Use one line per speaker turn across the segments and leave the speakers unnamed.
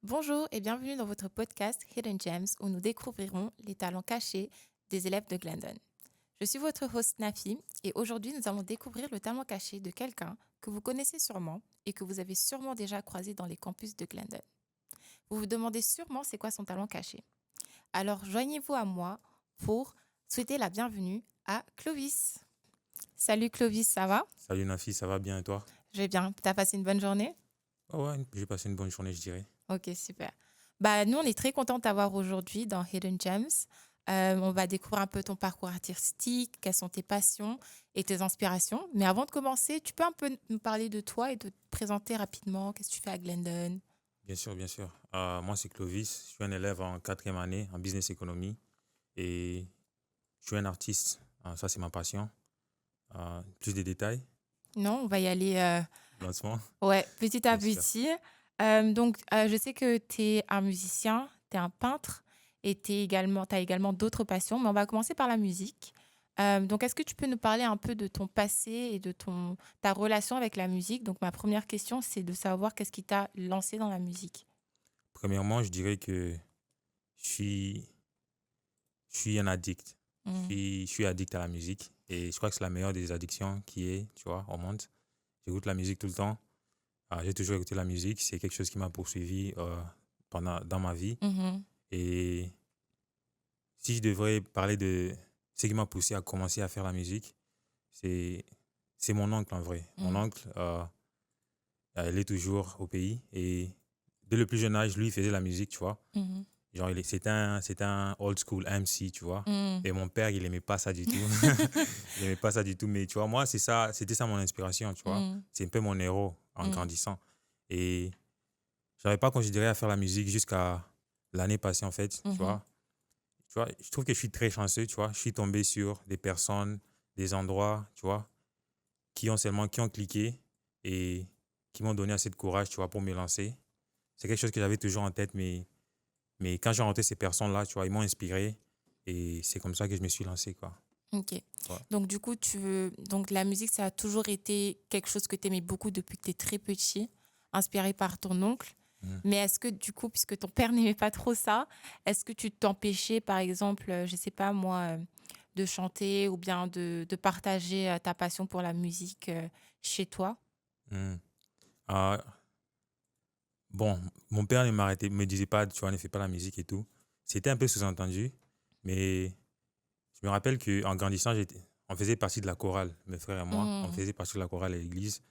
Bonjour et bienvenue dans votre podcast Hidden Gems où nous découvrirons les talents cachés des élèves de Glendon. Je suis votre host Nafi et aujourd'hui nous allons découvrir le talent caché de quelqu'un que vous connaissez sûrement et que vous avez sûrement déjà croisé dans les campus de Glendon. Vous vous demandez sûrement c'est quoi son talent caché. Alors joignez-vous à moi pour souhaiter la bienvenue à Clovis. Salut Clovis, ça va?
Salut Nafi, ça va bien et toi?
Je vais bien. T'as passé une bonne journée?
Ah ouais, j'ai passé une bonne journée, je dirais.
Ok, super. Bah, nous, on est très contents de t'avoir aujourd'hui dans Hidden Gems. On va découvrir un peu ton parcours artistique, quelles sont tes passions et tes inspirations. Mais avant de commencer, tu peux un peu nous parler de toi et de te présenter rapidement. Qu'est-ce que tu fais à Glendon?
Bien sûr, bien sûr. Moi, c'est Clovis, je suis un élève en quatrième année en business économie et je suis un artiste. Ça, c'est ma passion. Plus de détails,
Non, on va y aller
lancement,
ouais, petit à
bien sûr.
petit. Je sais que tu es un musicien, tu es un peintre et tu as également d'autres passions, mais on va commencer par la musique. Est-ce que tu peux nous parler un peu de ton passé et de ta relation avec la musique? Donc, ma première question, c'est de savoir qu'est-ce qui t'a lancé dans la musique.
Premièrement, je dirais que je suis, je suis un addict.
Mhm.
Je suis addict à la musique et je crois que c'est la meilleure des addictions qui est, tu vois, au monde. J'écoute la musique tout le temps. J'ai toujours écouté la musique. C'est quelque chose qui m'a poursuivi dans ma vie.
Mhm.
Et si je devrais parler de ce qui m'a poussé à commencer à faire la musique, c'est c'est mon oncle en vrai. Mon
Mhm.
oncle, il est toujours au pays et dès le plus jeune âge, lui, il faisait la musique, tu vois.
Mhm.
Genre, c'était un old school MC, tu vois.
Mhm.
Et mon père, il aimait pas ça du tout. Il aimait pas ça du tout, mais tu vois, moi, c'était ça mon inspiration, tu vois.
Mhm.
C'est un peu mon héros en
Mhm.
grandissant. Et je n'avais pas considéré à faire la musique jusqu'à l'année passée, en fait, tu
Mhm.
vois. Tu vois, je trouve que je suis très chanceux, tu vois. Je suis tombé sur des personnes, des endroits, tu vois, qui ont cliqué et qui m'ont donné assez de courage, tu vois, pour me lancer. C'est quelque chose que j'avais toujours en tête, mais quand j'ai rencontré ces personnes-là, tu vois, ils m'ont inspiré et c'est comme ça que je me suis lancé, quoi.
Ok.
Ouais.
Donc la musique, ça a toujours été quelque chose que tu aimais beaucoup depuis que tu es très petit, inspiré par ton oncle.
Mhm.
Mais est-ce que du coup, puisque ton père n'aimait pas trop ça, est-ce que tu t'empêchais, par exemple, je sais pas moi, de chanter ou bien de partager ta passion pour la musique chez toi?
Mhm. Ah, bon, mon père ne m'arrêtait, me disait pas, tu vois, ne fais pas la musique et tout. C'était un peu sous-entendu, mais je me rappelle qu'en grandissant, on faisait partie de la chorale, mes frères et moi. On
Mhm.
faisait partie de la chorale à l'église.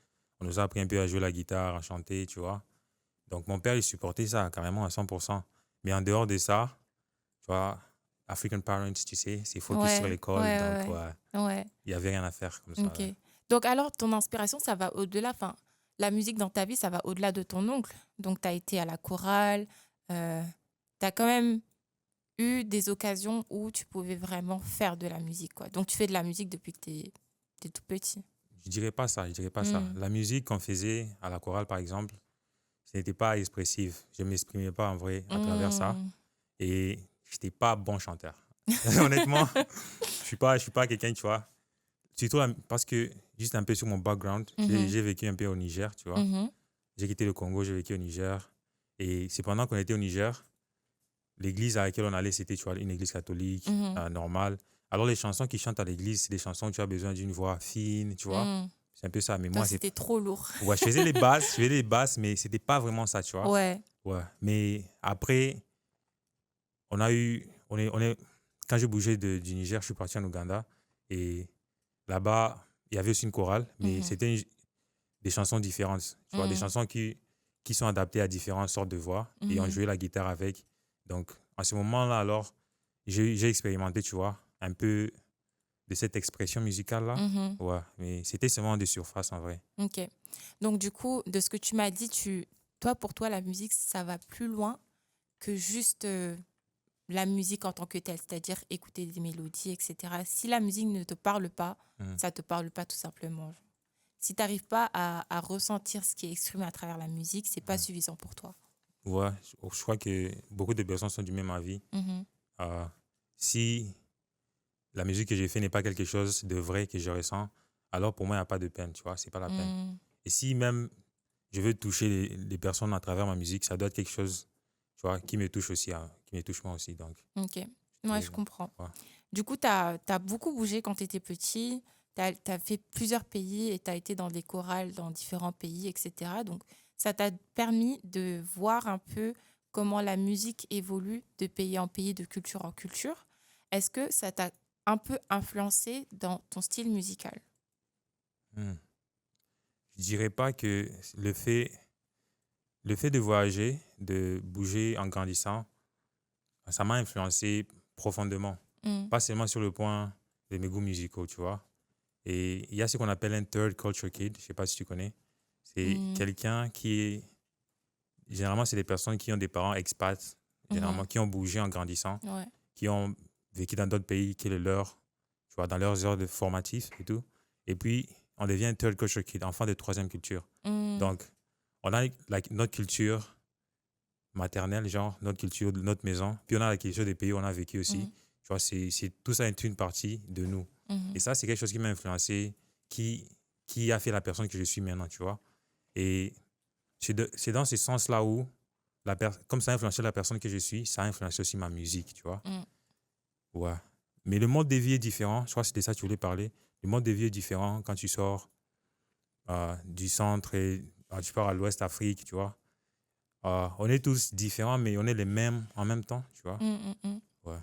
On nous a appris un peu à jouer la guitare, à chanter, tu vois. Donc, mon père, il supportait ça carrément à 100%. Mais en dehors de ça, tu vois, African parents, tu sais, c'est focus sur
Ouais,
l'école.
ouais,
Donc,
ouais,
ouais,
ouais. Ouais.
il n'y avait rien à faire comme ça.
Ok.
Ouais.
Donc alors, ton inspiration, ça va au-delà, enfin, la musique dans ta vie, ça va au-delà de ton oncle. Donc, tu as été à la chorale, tu as quand même eu des occasions où tu pouvais vraiment faire de la musique, quoi. Donc, tu fais de la musique depuis que tu es tout petit.
Je dirais pas ça, je dirais pas ça.
Hmm.
La musique qu'on faisait à la chorale, par exemple, ce n'était pas expressif. Je ne m'exprimais pas en vrai à travers ça.
Hmm.
Et je n'étais pas bon chanteur. Honnêtement, je suis pas quelqu'un, tu vois. Surtout parce que, juste un peu sur mon background,
Mhm.
j'ai vécu un peu au Niger, tu vois.
Mhm.
J'ai quitté le Congo, j'ai vécu au Niger. Et c'est pendant qu'on était au Niger, l'église à laquelle on allait, c'était, tu vois, une église catholique,
Mhm.
normale. Alors, les chansons qui chantent à l'église, c'est des chansons où tu as besoin d'une voix fine, tu vois.
Hmm.
C'est un peu ça. Mais
Toi,
moi, c'est.
c'était trop lourd.
Ouais, je faisais les basses, mais c'était pas vraiment ça, tu vois.
Ouais.
Ouais. Mais après, quand j'ai bougé du Niger, je suis parti en Ouganda. Et là-bas, il y avait aussi une chorale, mais
Mhm.
c'était des chansons différentes, tu vois, des
Mhm.
chansons qui sont adaptées à différentes sortes de voix et on
Mhm.
jouait la guitare avec. Donc, à ce moment-là, alors, j'ai expérimenté, tu vois, un peu de cette expression musicale-là.
Mhm.
Ouais, mais c'était seulement de surface en vrai.
Ok. Donc, du coup, de ce que tu m'as dit, toi, pour toi, la musique, ça va plus loin que juste la musique en tant que telle, c'est-à-dire écouter des mélodies, etc. Si la musique ne te parle pas,
Hmm.
ça te parle pas tout simplement. Si tu n'arrives pas à ressentir ce qui est exprimé à travers la musique, c'est pas
Hmm.
suffisant pour toi.
Ouais, je crois que beaucoup de personnes sont du même avis.
Mhm.
Euh, si la musique que j'ai fait n'est pas quelque chose de vrai que je ressens, alors pour moi, il n'y a pas de peine, tu vois, c'est pas la peine.
Mhm.
Et si même je veux toucher les personnes à travers ma musique, ça doit être quelque chose. tu vois, qui me touche aussi, hein, qui me touche moi aussi. Donc,
Ok.
je
Ouais,
dirais,
je comprends.
ouais.
Du coup, tu as beaucoup bougé quand tu étais petit. Tu as fait plusieurs pays et tu as été dans des chorales dans différents pays, etc. Donc, ça t'a permis de voir un peu comment la musique évolue de pays en pays, de culture en culture. Est-ce que ça t'a un peu influencé dans ton style musical?
Hmm. Je dirais pas que le fait de voyager, de bouger en grandissant, ça m'a influencé profondément.
Mm,
Pas seulement sur le point de mes goûts musicaux, tu vois. Et il y a ce qu'on appelle un third culture kid, je sais pas si tu connais. C'est
mm,
quelqu'un qui est... Généralement, c'est des personnes qui ont des parents expats, généralement,
mhm.
qui ont bougé en grandissant,
Ouais.
qui ont vécu dans d'autres pays qui est le leur, tu vois, dans leurs heures de formatif et tout. Et puis, on devient un third culture kid, enfant de troisième culture.
Mm,
Donc, on a notre culture maternelle, genre notre culture de notre maison, puis on a la culture des pays où on a vécu aussi.
mm,
Tu vois, tout ça est une partie de nous. Et
mhm,
ça, c'est quelque chose qui m'a influencé, qui, qui a fait la personne que je suis maintenant, tu vois. Et c'est dans ce sens-là où, comme ça a influencé la personne que je suis, ça a influencé aussi ma musique, tu vois.
mm.
Ouais. Mais le mode de vie est différent. Je crois que c'était ça que tu voulais parler. Le mode de vie est différent quand tu sors du centre et tu pars à l'ouest Afrique, tu vois. On est tous différents, mais on est les mêmes en même temps, tu vois.
Mm, mm, mm.
Ouais.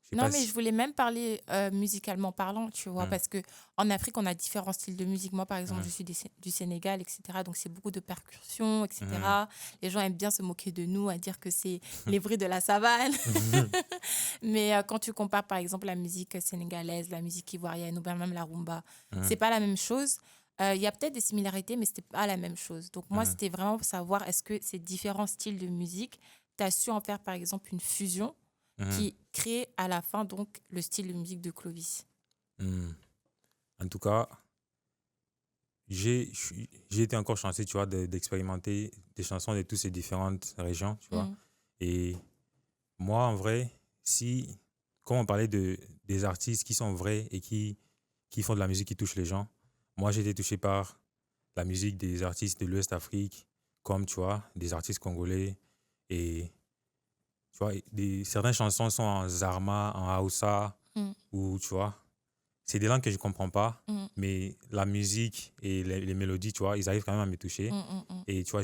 Je sais
Non,
pas
mais je
si...
voulais même parler musicalement parlant, tu vois,
Hum,
parce que en Afrique, on a différents styles de musique. Moi, par exemple, je
hum,
suis du Sénégal, etc. Donc, c'est beaucoup de percussions,
hum,
etc. Les gens aiment bien se moquer de nous, à dire que c'est les bruits de la savane.
hum,
Mais quand tu compares, par exemple, la musique sénégalaise, la musique ivoirienne ou bien même la rumba, c'est
hum,
pas la même chose. Il y a peut-être des similarités, mais c'était pas la même chose. Donc, moi,
hum,
c'était vraiment pour savoir est-ce que ces différents styles de musique, tu as su en faire, par exemple, une fusion
hum,
qui crée à la fin donc le style de musique de Clovis.
hum. En tout cas, j'ai été encore chanceux, tu vois, d'expérimenter des chansons de toutes ces différentes régions, tu vois.
Mm,
Et moi, en vrai, si, comme on parlait des artistes qui sont vrais et qui font de la musique qui touche les gens, moi, j'ai été touché par la musique des artistes de l'Ouest Afrique, comme, tu vois, des artistes congolais. Et, tu vois, certaines chansons sont en Zarma, en Hausa,
mm,
ou, tu vois, c'est des langues que je ne comprends pas,
mm,
mais la musique et les mélodies, tu vois, ils arrivent quand même à me toucher.
mm, mm, mm,
Et, tu vois,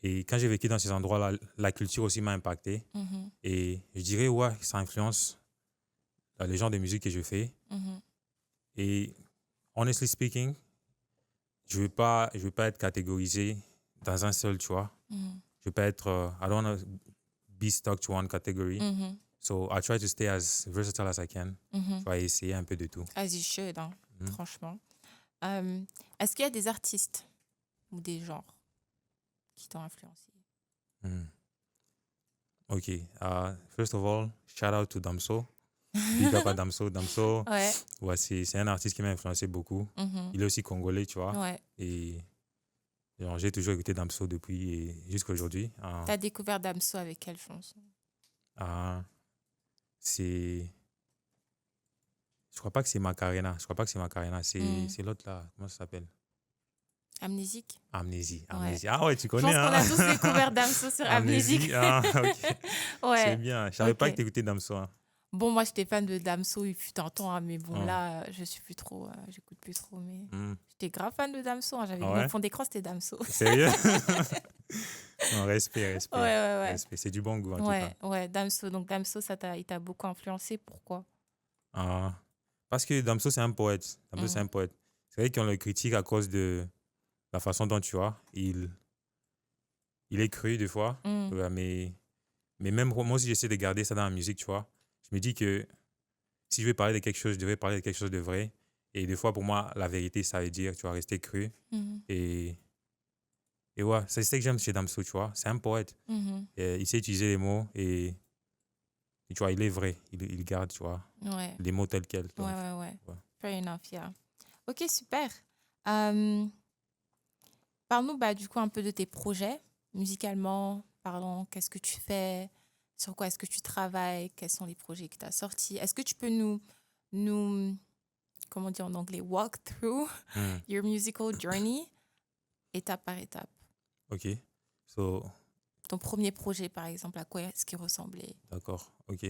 et quand j'ai vécu dans ces endroits-là, la culture aussi m'a impacté.
mhm,
Et je dirais, ouais, ça influence les genres de musique que je fais.
mhm,
Et honestly speaking, je veux pas être catégorisé dans un seul, tu vois.
mhm,
Je veux pas être, I don't want to be stuck to one category.
mhm,
So I try to stay as versatile as I can.
mhm.
Je vais essayer un peu de tout.
As you should, hein,
Mhm.
franchement. Euh, Est-ce qu'il y a des artistes ou des genres qui t'ont influencé?
Mhm. Ok. First of all, shout out to Damso. Big up à Damso. Damso,
Ouais.
ouais, c'est un artiste qui m'a influencé beaucoup.
Mhm.
Il est aussi congolais, tu vois.
Ouais.
Et genre, j'ai toujours écouté Damso depuis jusqu'à aujourd'hui.
T'as découvert Damso avec quelle chanson?
Ah, c'est. Je crois pas que c'est Macarena. Je crois pas que c'est Macarena.
Mm.
C'est l'autre là. Comment ça s'appelle?
Amnésique?
Amnésie.
Ouais.
Amnésie. Ah ouais, tu
Je
connais,
pense qu'on
hein?
a tous découvert Damso sur Amnésique.
Amnésie. Ah, ok. C'est
Ouais.
bien. Je savais pas que
Ok.
tu écoutais Damso, hein.
Bon, moi, j'étais fan de Damso, il fut un temps, hein, mais bon,
Ah,
là, je suis plus trop, j'écoute plus trop, mais
hmm.
j'étais grave fan de Damso, hein, j'avais
Ah
mon
ouais?
fond d'écran, c'était Damso.
Sérieux? Non, respect,
Ouais,
respect.
ouais,
Respect. C'est du bon goût, en
ouais.
tout cas.
Ouais, ouais, Damso. Donc, Damso, il t'a beaucoup influencé. Pourquoi?
Ah, parce que Damso, c'est un poète. Damso, c'est un
Mhm,
poète. C'est vrai qu'on le critique à cause de la façon dont, tu vois, il est cru, des fois.
mhm,
Ouais, mais même moi aussi, j'essaie de garder ça dans la musique, tu vois. Je me dis que si je veux parler de quelque chose, je devrais parler de quelque chose de vrai. Et des fois, pour moi, la vérité, ça veut dire, tu vois, rester cru.
mhm,
Et, et ouais, c'est ce que j'aime chez Damso, tu vois. C'est un poète.
mhm.
Et il sait utiliser les mots et tu vois, il est vrai. Il garde, tu vois,
Ouais,
les mots tels quels.
ouais,
Donc,
ouais, ouais.
ouais.
Fair enough, yeah. Ok, super. Euh, Parle-nous, bah, du coup, un peu de tes projets, musicalement parlant. Qu'est-ce que tu fais? Sur quoi est-ce que tu travailles? Quels sont les projets que tu as sortis? Est-ce que tu peux nous, comment dire en anglais, walk through
Hmm.
your musical journey, étape par étape?
OK. So,
ton premier projet, par exemple, à quoi est-ce qu'il ressemblait?
D'accord. OK.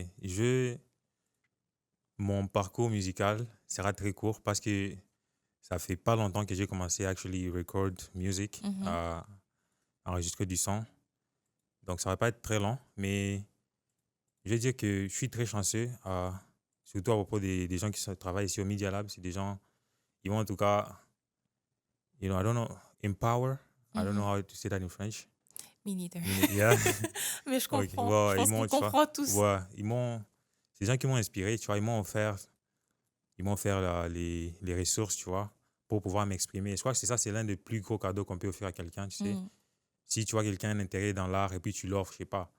Mon parcours musical sera très court parce que ça fait pas longtemps que j'ai commencé à actually record music,
Mhm,
à enregistrer du son. Donc, ça va pas être très long, mais je vais dire que je suis très chanceux, surtout à propos des gens travaillent ici au Media Lab. C'est des gens, ils vont en tout cas, I don't know, empower. I don't know
mhm.
how to say that in French.
Me neither.
Yeah.
Mais je
Ok,
comprends. Je
ouais, ils
pense qu'on
m'ont, tu vois,
comprend tous.
ouais, c'est des gens qui m'ont inspiré, tu vois, ils m'ont offert les ressources, tu vois, pour pouvoir m'exprimer. Je crois que c'est ça, c'est l'un des plus gros cadeaux qu'on peut offrir à quelqu'un, tu sais.
Mm,
Si tu vois quelqu'un a un intérêt dans l'art et puis tu l'offres, je sais pas,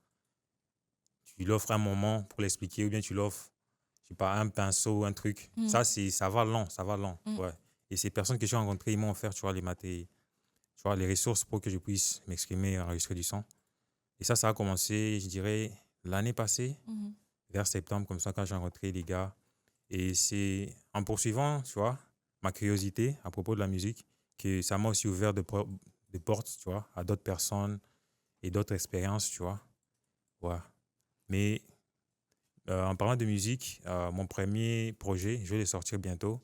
tu l'offres un moment pour l'expliquer ou bien tu l'offres, je sais pas, un pinceau, un truc.
mm,
Ça va long,
mm,
ouais. Et ces personnes que j'ai rencontrées, ils m'ont offert, tu vois, tu vois, les ressources pour que je puisse m'exprimer et enregistrer du son. Et ça a commencé, je dirais, l'année passée,
mhm,
vers septembre, comme ça, quand j'ai rencontré les gars. Et c'est en poursuivant, tu vois, ma curiosité à propos de la musique, que ça m'a aussi ouvert de portes, tu vois, à d'autres personnes et d'autres expériences, tu vois. Ouais. Mais en parlant de musique, mon premier projet, je vais le sortir bientôt,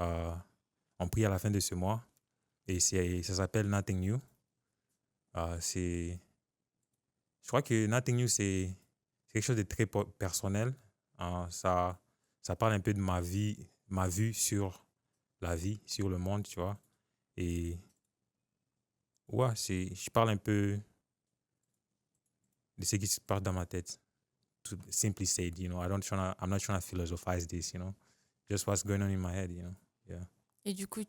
euh, on prie à la fin de ce mois. Et ça s'appelle Nothing New. C'est, je crois que Nothing New, c'est quelque chose de très personnel. Ça parle un peu de ma vie, ma vue sur la vie, sur le monde, tu vois. Et ouais, je parle un peu de ce qui se passe dans ma tête. Simply said, I'm not trying to philosophize this, just what's going on in my head. Yeah.
Et du coup,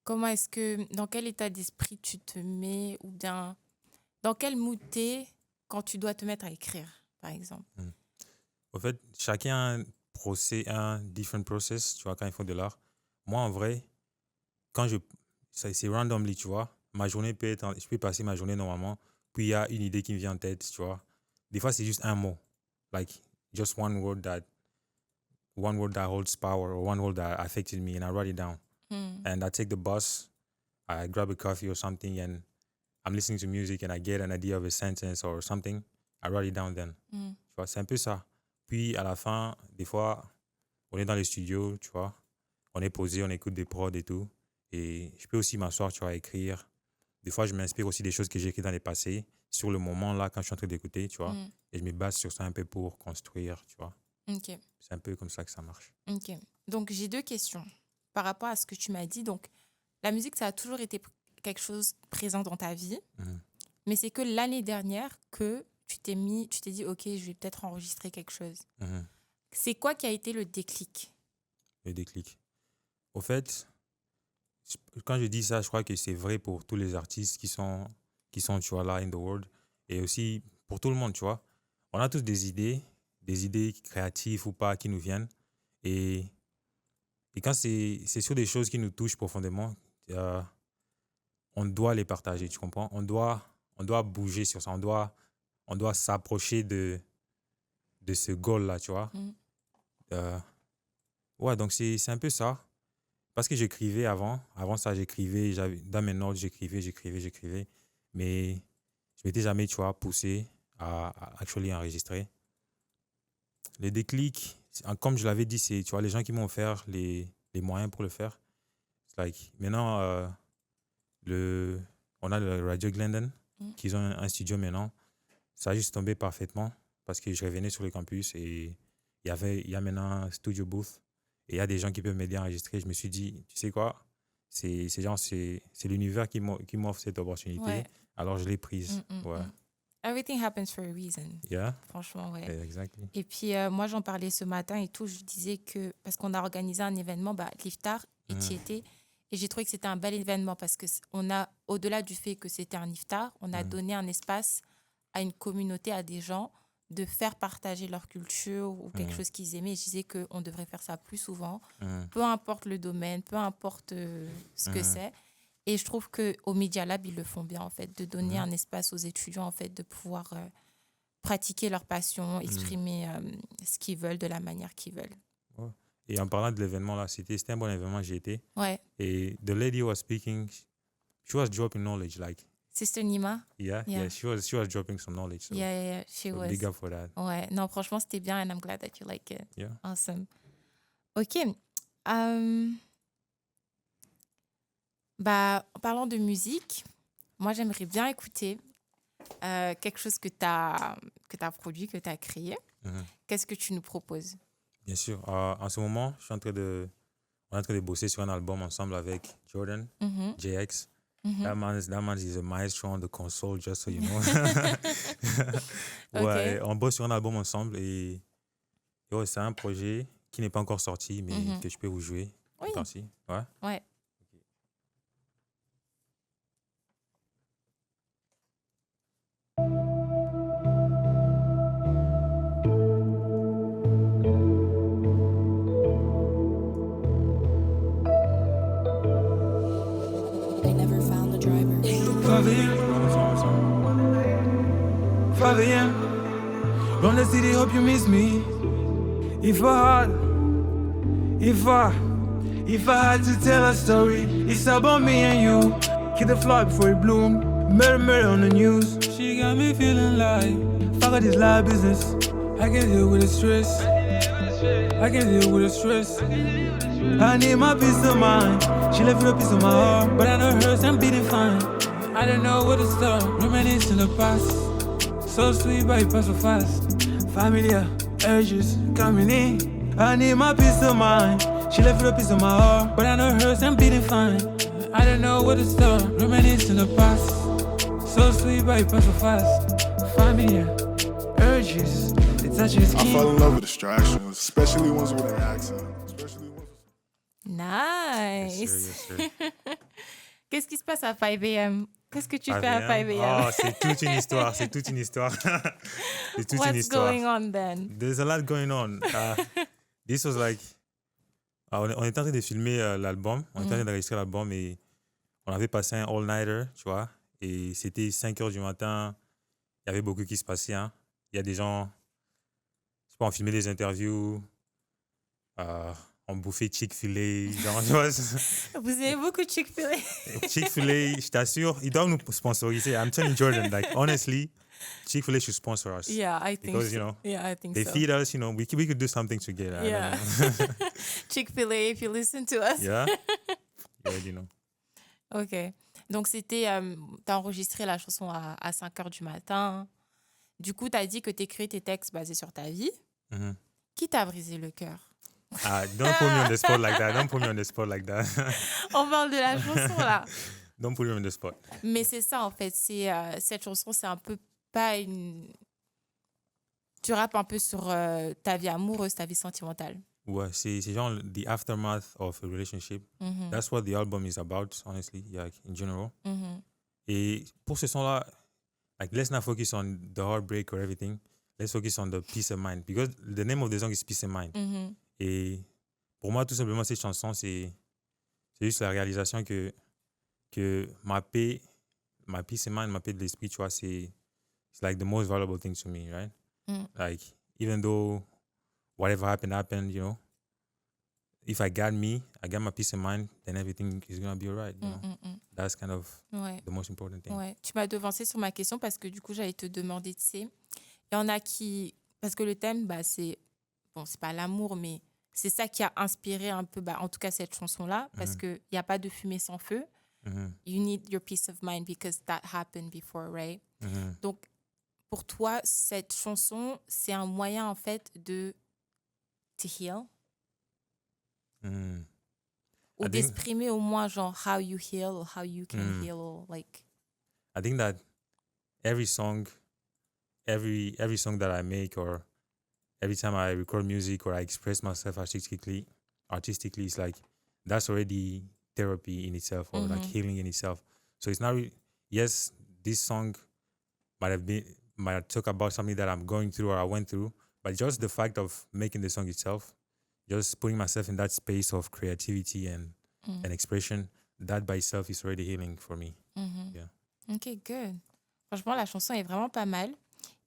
comment est-ce que, dans quel état d'esprit tu te mets, ou bien dans quel mood t'es quand tu dois te mettre à écrire, par exemple?
Mm. Au fait, chacun a un different process, tu vois, quand ils font de l'art. Moi, en vrai, quand c'est randomly, tu vois. Ma journée je peux passer ma journée normalement, puis il y a une idée qui me vient en tête, tu vois. Des fois, c'est juste un mot. Like, just one word that holds power or one word that affected me and I write it down.
Mm,
And I take the bus, I grab a coffee or something and I'm listening to music and I get an idea of a sentence or something. I write it down then.
mm,
Tu vois, c'est un peu ça. Puis à la fin, des fois, on est dans les studios, tu vois. On est posé, on écoute des prods et tout. Et je peux aussi m'asseoir, tu vois, écrire. Des fois, je m'inspire aussi des choses que j'ai écrites dans le passé, sur le moment là, quand je suis en train d'écouter, tu vois.
mm.
Et je me base sur ça un peu pour construire, tu vois.
Ok,
C'est un peu comme ça que ça marche.
ok. Donc, j'ai deux questions par rapport à ce que tu m'as dit. Donc, la musique, ça a toujours été quelque chose présent dans ta vie,
Mhm.
mais c'est que l'année dernière que tu t'es dit, OK, je vais peut-être enregistrer quelque chose.
Mhm.
C'est quoi qui a été le déclic?
Le déclic. Au fait, quand je dis ça, je crois que c'est vrai pour tous les artistes qui sont, tu vois, là, in the world. Et aussi pour tout le monde, tu vois. On a tous des idées créatives ou pas qui nous viennent. Et, et quand c'est sur des choses qui nous touchent profondément, euh, on doit les partager, tu comprends? On doit bouger sur ça. On doit s'approcher de ce goal-là, tu vois.
Mm,
Euh, ouais, donc c'est un peu ça. Parce que j'écrivais avant. Avant ça, j'écrivais. Dans mes notes, j'écrivais. Mais je m'étais jamais, tu vois, poussé à actually enregistrer. Le déclic, comme je l'avais dit, c'est, tu vois, les gens qui m'ont offert les moyens pour le faire. It's like, maintenant, on a le Radio Glendon,
mm.
qui ont un studio maintenant. Ça a juste tombé parfaitement parce que je revenais sur le campus et il y a maintenant un studio booth et il y a des gens qui peuvent m'aider à enregistrer. Je me suis dit, tu sais quoi, c'est l'univers qui m'offre cette
Ouais.
opportunité. Alors je l'ai
Mm,
prise.
mm,
Ouais.
mm. Everything happens for a reason.
Yeah,
Franchement, ouais.
exactly.
Et puis, moi, j'en parlais ce matin et tout. Je disais que, parce qu'on a organisé un événement, bah, l'Iftar, et tu y
Mhm,
étais. Et j'ai trouvé que c'était un bel événement parce que on a, au-delà du fait que c'était un Iftar, on a
mhm,
donné un espace à une communauté, à des gens, de faire partager leur culture ou quelque
mhm,
chose qu'ils aimaient. Et je disais qu'on devrait faire ça plus souvent,
mhm,
peu importe le domaine, peu importe ce que
mhm,
c'est. Et je trouve qu'au Media Lab, ils le font bien, en fait, de donner
mhm,
un espace aux étudiants, en fait, de pouvoir pratiquer leur passion,
mhm.
exprimer ce qu'ils veulent de la manière qu'ils veulent.
Ouais. Et en parlant de l'événement là, c'était un bon événement, j'y étais.
Ouais.
Et the lady was speaking, she was dropping knowledge, like,
Sister Nima.
Yeah,
Yeah.
yeah, she was dropping some knowledge. So,
Yeah, she
so
was.
big up for that.
Ouais, non, franchement, c'était bien and I'm glad that you like it.
Yeah.
Awesome. Ok. Bah, en parlant de musique, moi, j'aimerais bien écouter quelque chose que tu as produit, que tu as créé.
Mhm.
Qu'est-ce que tu nous proposes?
Bien sûr. En ce moment, on est en train de bosser sur un album ensemble avec Jordan,
Mhm,
JX.
mhm.
That man is a maestro on the console, just so you know. Ouais,
Ok.
on bosse sur un album ensemble et ouais, c'est un projet qui n'est pas encore sorti, mais
Mhm.
que je peux vous jouer.
Oui.
Parti. Ouais.
Ouais.
They never found the driver.
5 a.m., 5 a.m. Run the city, hope you miss me. If I had to tell a story, it's about me and you. Hit the flower before it bloomed. Murder on the news. She got me feeling like fuck all this live business. I can deal with the stress. I need my peace of mind. She left with a piece of my heart, but I know hers, I'm beating fine. I don't know where to start, reminisce in the past. So sweet, but it passed so fast. Familiar urges coming in. I need my peace of mind. She left with a piece of my heart, but I know hers, I'm beating fine. I don't know where to start, reminisce in the past. So sweet, but it passed so fast. Familiar urges, they touch your
I
skin.
fell in love with distractions, especially ones with an accent. Especially ones with...
Nice.
Yes, sir, yes, sir.
Qu'est-ce qui se passe à 5 a.m.? Qu'est-ce que tu fais à 5 a.m.?
Oh, c'est toute une histoire. C'est toute une histoire. C'est toute une
What's
histoire.
going on then?
There's a lot going on. This was like... on était en train de filmer l'album. On était en train d'enregistrer l'album et on avait passé un all-nighter, tu vois. Et c'était 5 heures du matin. Il y avait beaucoup qui se passait. Hein. Il y a des gens... Je sais pas, on filmait des interviews. On bouffait Chick-fil-A. Genre, tu vois,
Vous avez beaucoup de Chick-fil-A.
Chick-fil-A, je t'assure, ils doivent nous sponsoriser. I'm telling Jordan, like, honestly, Chick-fil-A should sponsor us.
Yeah, I think
Because,
so.
you know,
Yeah, I think
they
so.
feed us, you know, we could do something together. I
Yeah.
don't know.
Chick-fil-A, if you listen to us.
Yeah? You already know.
Ok. Donc, c'était... t'as enregistré la chanson à 5 heures du matin. Du coup, t'as dit que t'écris tes textes basés sur ta vie.
Mhm.
Qui t'a brisé le cœur?
Don't put me on the spot like that. Don't put me on the spot like that.
On parle de la chanson, là.
Don't put me on the spot.
Mais c'est ça, en fait. C'est, cette chanson, c'est un peu pas une... Tu rappes un peu sur ta vie amoureuse, ta vie sentimentale.
Ouais, c'est genre the aftermath of a relationship.
Mhm.
That's what the album is about, honestly, yeah, in general.
Mhm.
Et pour ce son-là, like, let's not focus on the heartbreak or everything. Let's focus on the peace of mind. Because the name of the song is Peace of Mind.
Mhm.
Et pour moi, tout simplement, cette chanson, c'est juste la réalisation que ma paix, ma peace of mind, ma paix de l'esprit, tu vois, c'est like the most valuable thing to me, right?
Mm.
Like, even though whatever happened, you know, if I got me, I got my peace of mind, then everything is going to be all right, you know? That's kind of
Ouais.
the most important thing.
Ouais. Tu m'as devancé sur ma question parce que du coup, j'allais te demander, tu sais, il y en a qui... Parce que le thème, bah, c'est... Bon, c'est pas l'amour, mais c'est ça qui a inspiré un peu, bah, en tout cas, cette chanson-là, parce qu'il n'y a pas de fumée sans feu.
Mhm,
You need your peace of mind because that happened before, right?
mhm.
Donc, pour toi, cette chanson, c'est un moyen, en fait, de te heal
Mm.
ou
I think-
d'exprimer au moins, genre, how you heal or how you can
Mm.
heal, or, like...
I think that every song that I make or every time I record music or I express myself artistically, it's like that's already therapy in itself or like healing in itself. So it's not yes, this song might talk about something that I'm going through or I went through, but just the fact of making the song itself, just putting myself in that space of creativity and expression, that by itself is already healing for me. Yeah.
Ok, good. Franchement, la chanson est vraiment pas mal.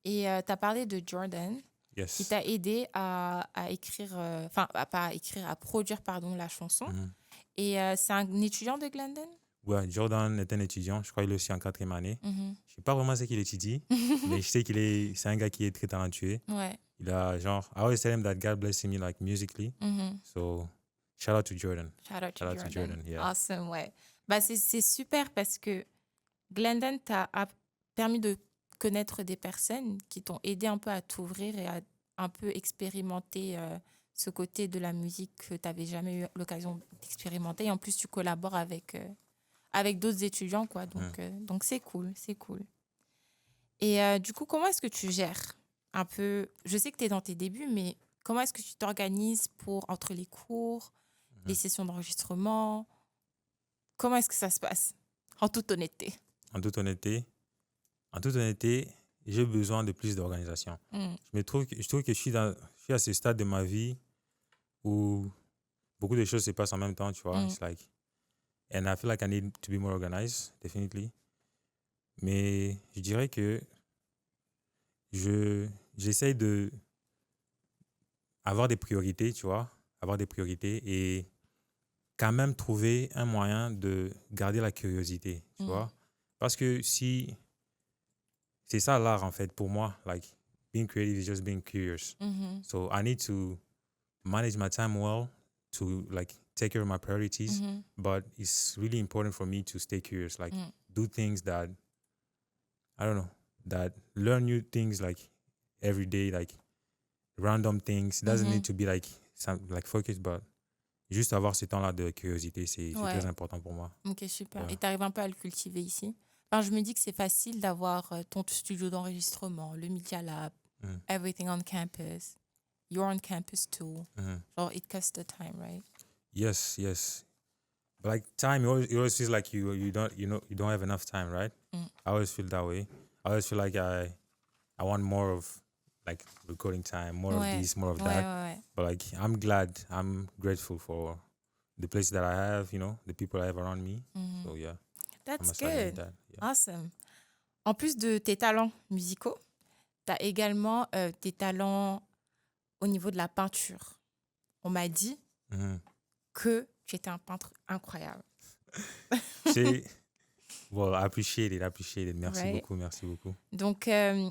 Et tu as parlé de Jordan, qui
Yes.
t'a aidé à écrire, enfin, pas à écrire, à produire, pardon, la chanson.
Mhm.
Et c'est un étudiant de Glendon?
Ouais, Jordan est un étudiant. Je crois qu'il est aussi en 4e année.
Mhm.
Je sais pas vraiment ce qu'il étudie, mais je sais c'est un gars qui est très talentueux.
Ouais.
Il a genre, I always tell him that God blessed me like musically.
Mhm.
So, shout out to Jordan.
Shout out to
Shout out to
Jordan.
Jordan, yeah.
Awesome, ouais. Bah, c'est super parce que Glendon a permis de connaître des personnes qui t'ont aidé un peu à t'ouvrir et à un peu expérimenter ce côté de la musique que tu n'avais jamais eu l'occasion d'expérimenter. Et en plus, tu collabores avec d'autres étudiants, quoi. Donc c'est cool, c'est cool. Et du coup, comment est-ce que tu gères un peu... Je sais que tu es dans tes débuts, mais comment est-ce que tu t'organises entre les cours, les sessions d'enregistrement? Comment est-ce que ça se passe? En toute honnêteté.
En toute honnêteté, j'ai besoin de plus d'organisation. Je trouve que je suis à ce stade de ma vie où beaucoup de choses se passent en même temps, tu vois. It's like, and I feel like I need to be more organized, definitely. Mais je dirais que j'essaye de avoir des priorités, tu vois, et quand même trouver un moyen de garder la curiosité, tu vois. Parce que si c'est ça l'art en fait pour moi, like being creative is just being curious. So I need to manage my time well to like take care of my priorities, but it's really important for me to stay curious, like do things that I don't know, that learn new things like every day, like random things. It doesn't need to be like focus, but juste avoir ce temps-là de curiosité, c'est très important pour moi.
Ok, super.
Ouais.
Et tu arrives un peu à le cultiver ici? Enfin, je me dis que c'est facile d'avoir ton studio d'enregistrement, le Media Lab, everything on campus. You're on campus too. Or it cuts the time, right?
Yes. But like time, it always feels like you don't have enough time, right? I always feel that way. I always feel like I want more of like recording time, more of this, more of that.
Ouais.
But like I'm grateful for the place that I have, the people I have around me. So yeah.
That's
I'm starting with
good.
that, yeah.
Awesome. En plus de tes talents musicaux, tu as également des talents au niveau de la peinture. On m'a dit que tu étais un peintre incroyable.
Well, I appreciate it. Merci beaucoup.
Donc, la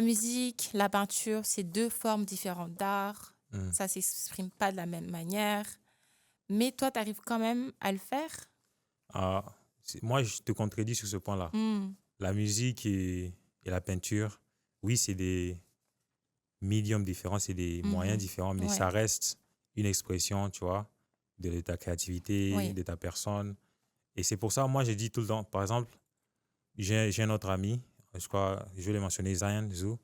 musique, la peinture, c'est deux formes différentes d'art. Ça ne s'exprime pas de la même manière. Mais toi, tu arrives quand même à le faire?
Moi, je te contredis sur ce point-là. La musique et la peinture, oui, c'est des médiums différents, c'est des moyens différents, mais ça reste une expression, tu vois, de ta créativité, de ta personne. Et c'est pour ça, moi, je dis tout le temps, par exemple, j'ai un autre ami, je crois, je vais le mentionner, Zion Zoo,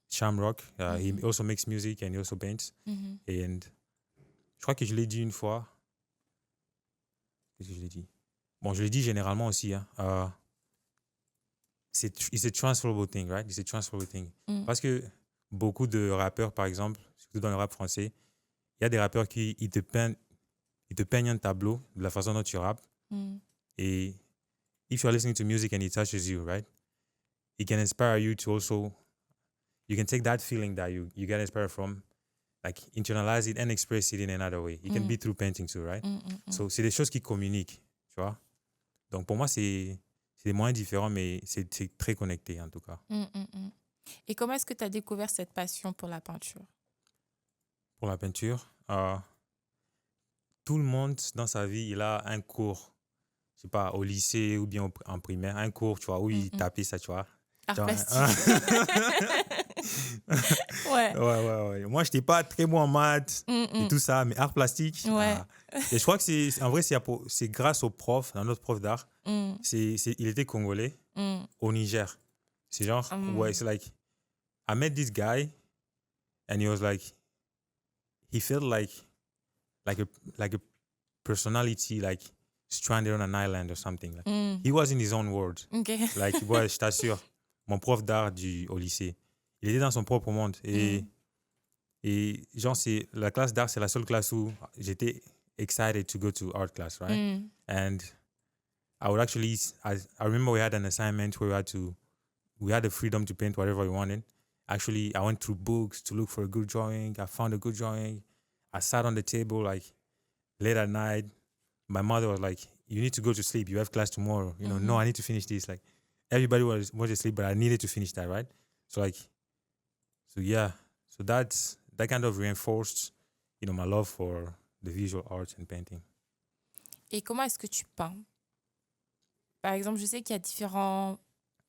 Shamrock. He also makes music and he also paints. And je crois que je l'ai dit une fois. Qu'est-ce que je l'ai dit? Bon, je l'ai dit généralement aussi. It's a transferable thing, right? It's a transferable thing. Parce que beaucoup de rappeurs, par exemple, surtout dans le rap français, il y a des rappeurs qui ils te peignent un tableau de la façon dont tu rappes. Et if you're listening to music and it touches you, right? It can inspire you to also, you can take that feeling that you get inspired from, like internalize it and express it in another way. It can be through painting too, right? So c'est des choses qui communiquent, tu vois? Donc pour moi, c'est des moyens différents, mais c'est très connecté en tout cas.
Et comment est-ce que tu as découvert cette passion pour la peinture?
Pour la peinture, tout le monde dans sa vie, il a un cours, je sais pas, au lycée ou bien en primaire, un cours, tu vois, où il tapait ça, tu vois.
Art
Genre,
plastique.
Ouais. Moi, je n'étais pas très bon en maths et tout ça, mais art plastique.
Ouais.
Et je crois que en vrai, c'est grâce au prof, notre prof d'art. Il était congolais au Niger. C'est genre, c'est like, I met this guy and he was like, he felt like a personality, like stranded on an island or something. Like, he was in his own world.
Okay.
Like, ouais, je t'assure, mon prof d'art au lycée, il était dans son propre monde. Et genre, la classe d'art, c'est la seule classe où j'étais excited to go to art class, right? And I would actually, I remember we had an assignment where we had the freedom to paint whatever we wanted. Actually, I went through books to look for a good drawing. I found a good drawing. I sat on the table like late at night. My mother was like, you need to go to sleep. You have class tomorrow. You know, no, I need to finish this. Like, everybody was to sleep, but I needed to finish that, right? So yeah. So that kind of reinforced, my love for the visual arts and painting.
Et comment est-ce que tu peins? Par exemple, je sais qu'il y a différents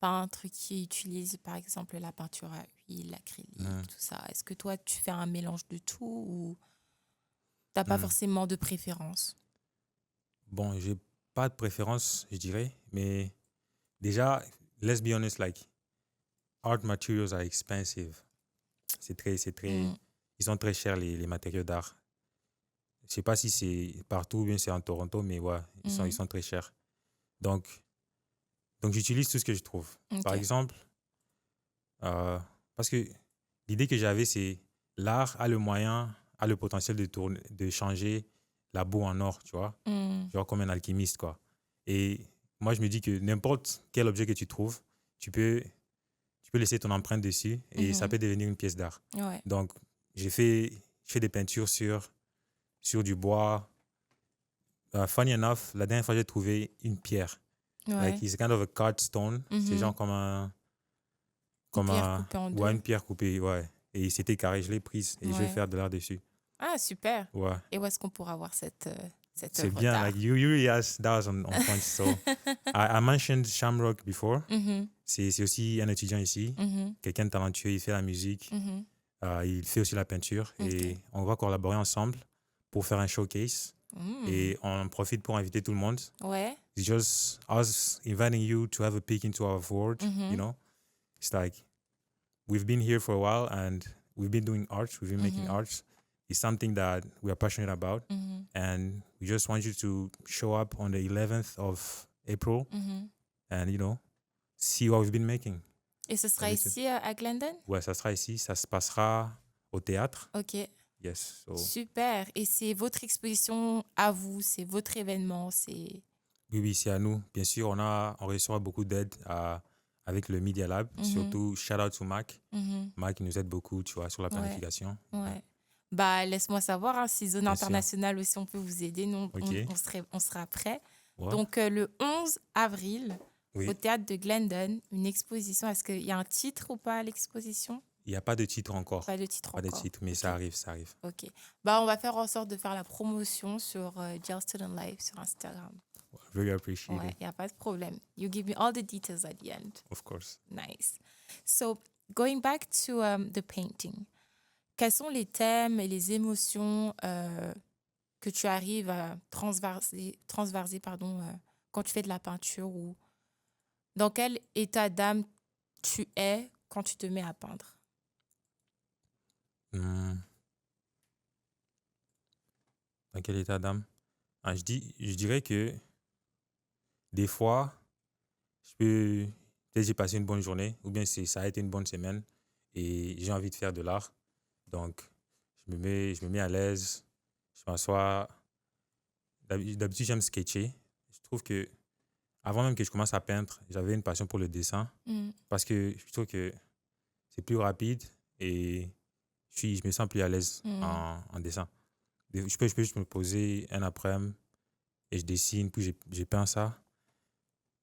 peintres qui utilisent, par exemple, la peinture à huile, l'acrylique, tout ça. Est-ce que toi, tu fais un mélange de tout ou t'as pas forcément de préférence?
Bon, j'ai pas de préférence, je dirais, mais déjà, let's be honest, like, art materials are expensive. C'est très, ils sont très chers, les matériaux d'art. Je sais pas si c'est partout ou bien c'est en Toronto, mais ouais, ils sont très chers. Donc j'utilise tout ce que je trouve. Par
Ok.
exemple, parce que l'idée que j'avais, c'est l'art a le potentiel de changer la boue en or, tu vois, genre comme un alchimiste, quoi. Et moi, je me dis que n'importe quel objet que tu trouves, tu peux laisser ton empreinte dessus et ça peut devenir une pièce d'art.
Ouais.
Donc, je fais des peintures sur du bois. Funny enough, la dernière fois, j'ai trouvé une pierre.
Ouais.
Like, it's kind of a cut stone. C'est genre comme
pierre coupée en deux.
Ouais, une pierre coupée, ouais. Et c'était carré, je l'ai prise et je vais
Ouais.
faire de l'art dessus.
Ah, super.
Ouais.
Et où est-ce qu'on pourra voir cette
C'est
œuvre
bien.
d'art?
Like, you really asked, that was on point. So, I mentioned Shamrock before. C'est aussi un étudiant ici, quelqu'un de talentueux, il fait la musique, il fait aussi la peinture et on va collaborer ensemble pour faire un showcase. Et on en profite pour inviter tout le monde.
Ouais.
It's just us inviting you to have a peek into our world, you know? It's like, we've been here for a while and we've been doing art, we've been making art. It's something that we are passionate about. And we just want you to show up on the 11th of April and, see what we've been making.
Et ce sera
D'habitude.
ici à Glendon?
Ouais, ça sera ici, ça se passera au théâtre.
Ok.
Yes. So,
Super. Et c'est votre exposition à vous, c'est votre événement, c'est...
oui, c'est à nous. Bien sûr, on reçoit beaucoup d'aide avec le Media Lab. Surtout, shout out to Mac. Mac, il nous aide beaucoup, tu vois, sur la planification.
Ouais. Bah, laisse-moi savoir, hein, si Zone
Bien sûr.
Internationale aussi, on peut vous aider. Nous,
Ok.
on sera prêts.
Ouais.
Donc, le 11 avril,
Oui.
au théâtre de Glendon, une exposition. Est-ce qu'il y a un titre ou pas à l'exposition?
Il n'y a pas de titre encore.
Pas de titre
Pas de
encore.
titre, mais
Ok.
ça arrive.
Ok. Bah, on va faire en sorte de faire la promotion sur Gel Student Life sur Instagram.
Very appreciated,
Ouais, il n'y a pas de problème. You give me all the details at the end.
of course.
Nice. So, going back to the painting, quels sont les thèmes et les émotions que tu arrives à transverser quand tu fais de la peinture, ou dans quel état d'âme tu es quand tu te mets à peindre?
Dans quel état d'âme? Je dirais que des fois, peut-être j'ai passé une bonne journée, ou bien ça a été une bonne semaine, et j'ai envie de faire de l'art. Donc, je me mets à l'aise, je m'assois. D'habitude, j'aime sketcher. Je trouve que, avant même que je commence à peindre, j'avais une passion pour le dessin, parce que je trouve que c'est plus rapide et je me sens plus à l'aise en dessin. Je peux juste me poser un après-midi et je dessine, puis je peins ça.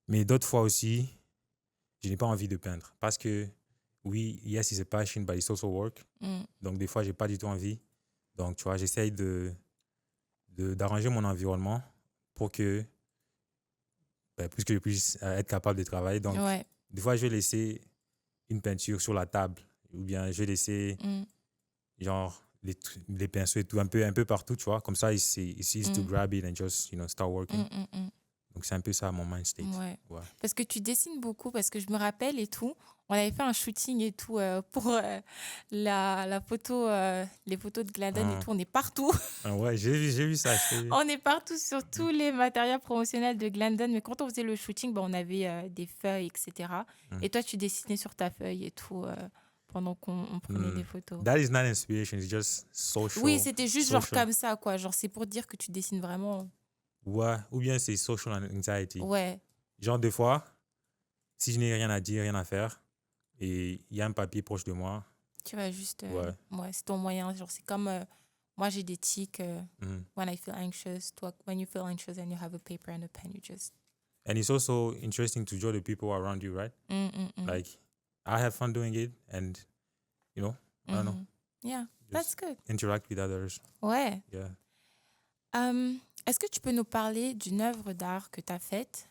Mais d'autres fois aussi, je n'ai pas envie de peindre. Parce que, oui, yes, it's a passion, but it's also work. Donc, des fois, je n'ai pas du tout envie. Donc, tu vois, j'essaye d'arranger mon environnement pour que je puisse être capable de travailler. Donc,
Ouais.
des fois, je vais laisser une peinture sur la table ou bien je vais laisser genre les pinceaux et tout un peu partout, tu vois. Comme ça, it's easy to grab it and just, start working. Donc, c'est un peu ça mon mind state.
Ouais.
Ouais.
Parce que tu dessines beaucoup, parce que je me rappelle et tout, on avait fait un shooting et tout pour la photo, les photos de Glendon et tout, on est partout.
Ah ouais, j'ai vu ça.
On est partout sur tous les matériels promotionnels de Glendon, mais quand on faisait le shooting, on avait des feuilles, etc. Et toi, tu dessinais sur ta feuille et tout pendant qu'on prenait des photos.
That is not inspiration, it's just social.
Oui, c'était juste genre
social.
comme ça, quoi. Genre, c'est pour dire que tu dessines vraiment.
Ouais, ou bien c'est social anxiety.
Ouais.
Genre, des fois, si je n'ai rien à dire, rien à faire, et il y a un papier proche de moi,
Tu vas juste...
Ouais.
ouais, c'est ton moyen. Genre, c'est comme Moi, j'ai des tics
Mhm.
when I feel anxious. Toi, when you feel anxious and you have a paper and a pen, you just...
And it's also interesting to draw the people around you, right? Like, I have fun doing it, and I don't know,
Yeah, that's
just
good.
interact with others.
Ouais.
Yeah.
Est-ce que tu peux nous parler d'une œuvre d'art que tu as faite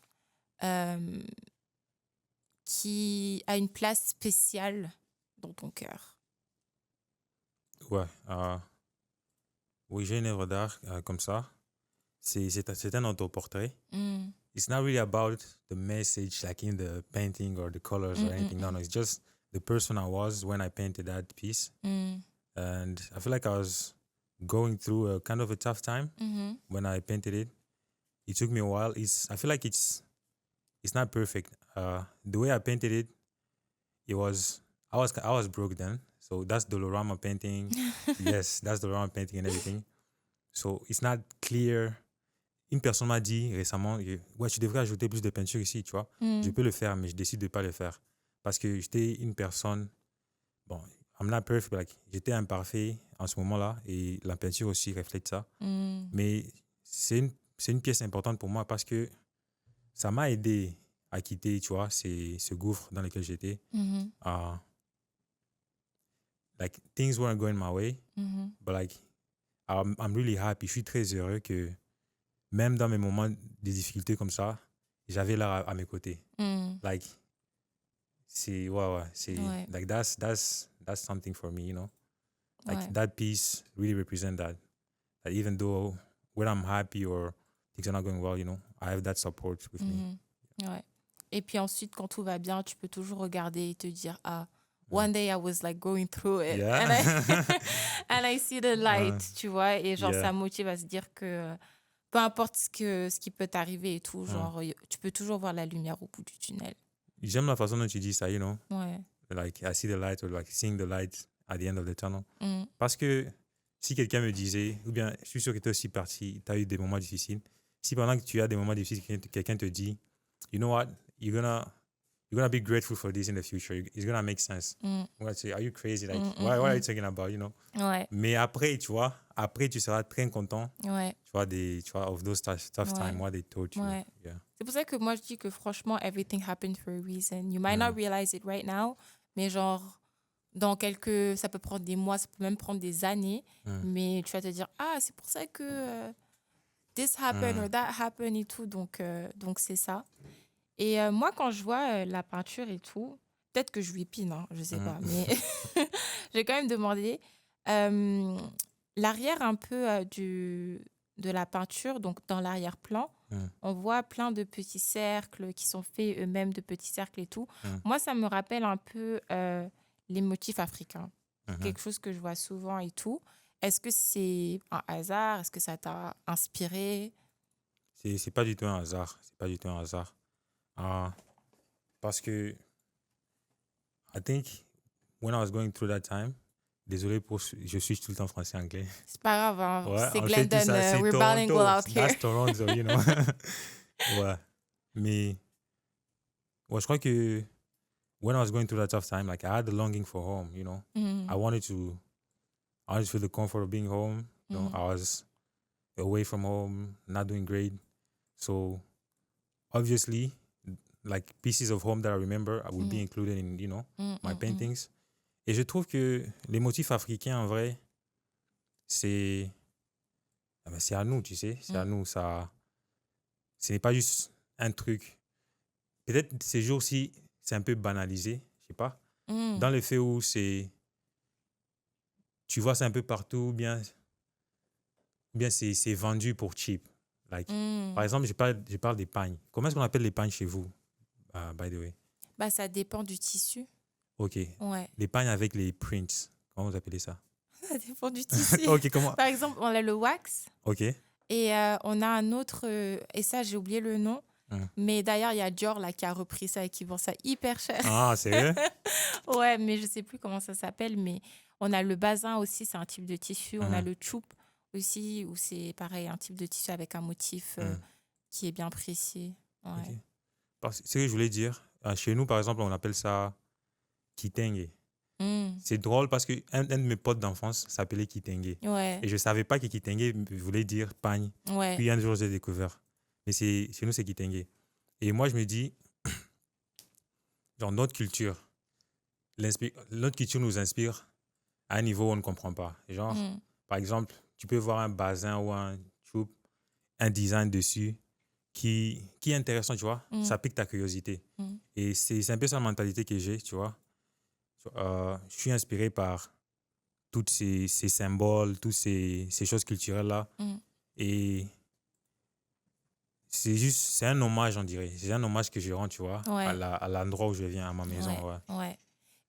euh, qui a une place spéciale dans ton cœur?
Ouais. Oui, j'ai une œuvre d'art comme ça. C'est un autoportrait. It's not really about the message like in the painting or the colors or anything. No, it's just the person I was when I painted that piece. And I feel like I was going through a kind of a tough time when I painted it. It took me a while. I feel like it's not perfect. The way I painted it, I was broke then. So that's Dolorama painting. Yes, that's Dolorama painting and everything. So it's not clear. Une personne m'a dit récemment, ouais, tu devrais ajouter plus de peinture ici, tu vois. Je peux le faire, mais je décide de ne pas le faire. Parce que j'étais une personne, bon, I'm not perfect, but like, j'étais imparfait en ce moment-là et la peinture aussi reflète ça. Mais c'est une pièce importante pour moi parce que ça m'a aidé à quitter, tu vois, ce gouffre dans lequel j'étais. Like, things weren't going my way, but like, I'm really happy. Je suis très heureux que même dans mes moments de difficulté comme ça, j'avais l'art à mes côtés. Like, c'est, ouais, c'est,
Ouais.
like, that's something for me, you know? Like,
Ouais.
that piece really represents that. That even though when I'm happy or things are not going well, I have that support with me.
Ouais. Et puis ensuite, quand tout va bien, tu peux toujours regarder et te dire, one day I was like going through it.
Yeah.
And I see the light, tu vois. Et genre,
Yeah.
ça motive à se dire que peu importe ce qui peut t'arriver et tout, genre, tu peux toujours voir la lumière au bout du tunnel.
J'aime la façon dont tu dis ça,
Ouais.
Like, I see the light or like seeing the light at the end of the tunnel. Parce que si quelqu'un me disait, ou bien je suis sûr que tu es aussi parti, tu as eu des moments difficiles, si pendant que tu as des moments difficiles, quelqu'un te dit, you know what, you're gonna be grateful for this in the future. It's gonna make sense. I'm gonna say, are you crazy? Like, what are you talking about?
Ouais.
Mais après, tu vois, tu seras très content.
Ouais.
Tu vois, of those tough time, what they taught you.
Ouais.
Yeah.
C'est pour ça que moi, je dis que franchement, everything happened for a reason. You might not realize it right now, mais genre, ça peut prendre des mois, ça peut même prendre des années, mais tu vas te dire, c'est pour ça que this happened or that happened et tout, donc c'est ça. Et moi, quand je vois la peinture et tout, peut-être que je lui pine, hein, je sais pas, mais j'ai quand même demandé l'arrière un peu de la peinture, donc dans l'arrière-plan, on voit plein de petits cercles qui sont faits eux-mêmes de petits cercles et tout. Moi, ça me rappelle un peu les motifs africains. Quelque chose que je vois souvent et tout. Est-ce que c'est un hasard? Est-ce que ça t'a inspiré?
C'est pas du tout un hasard. C'est pas du tout un hasard. Parce que I think when I was going through that time, désolé je suis tout le temps français-anglais.
C'est pas grave, hein.
Ouais,
c'est
en fait,
Glendon,
c'est
we're
Toronto.
bilingual out here.
That's Toronto, Ouais. Mais je crois que when I was going through that tough time, like I had the longing for home, I wanted to feel the comfort of being home. I was away from home, not doing great. So obviously, like pieces of home that I remember, I would be included in, my paintings. Et je trouve que les motifs africains, en vrai, c'est à nous, tu sais. C'est à nous. Ça, ce n'est pas juste un truc. Peut-être ces jours-ci, c'est un peu banalisé, je sais pas. Dans le fait où tu vois ça un peu partout, ou bien c'est vendu pour cheap. Like, par exemple, je parle des pagnes. Comment est-ce qu'on appelle les pagnes chez vous, by the way?
Bah, ça dépend du tissu.
Ok.
Ouais.
Les pagnes avec les prints. Comment vous appelez ça?
Ça dépend du tissu.
Ok, comment?
Par exemple, on a le wax.
Ok.
Et on a un autre, et ça, j'ai oublié le nom. Mais d'ailleurs, il y a Dior là, qui a repris ça et qui vend ça hyper cher.
Ah, c'est vrai?
Ouais, mais je sais plus comment ça s'appelle. Mais on a le bazin aussi, c'est un type de tissu. On a le choup aussi, où c'est pareil, un type de tissu avec un motif qui est bien précis. Ouais.
Okay. C'est ce que je voulais dire. Chez nous, par exemple, on appelle ça kitenge. C'est drôle parce qu'un un de mes potes d'enfance s'appelait Kitenge.
Ouais.
Et je ne savais pas que Kitenge voulait dire pagne.
Ouais.
Puis un jour, j'ai découvert. Mais chez nous, c'est Kitenge. Et moi, je me dis, genre, notre culture nous inspire à un niveau où on ne comprend pas. Genre, par exemple, tu peux voir un bazin ou un tube, un design dessus qui est intéressant, tu vois. Ça pique ta curiosité. Et c'est un peu ça la mentalité que j'ai, tu vois. Je suis inspiré par tous ces symboles, toutes ces choses culturelles-là. Et c'est un hommage, on dirait. C'est un hommage que je rends, tu vois,
Ouais.
à l'endroit où je viens, à ma maison.
Ouais,
Ouais.
ouais.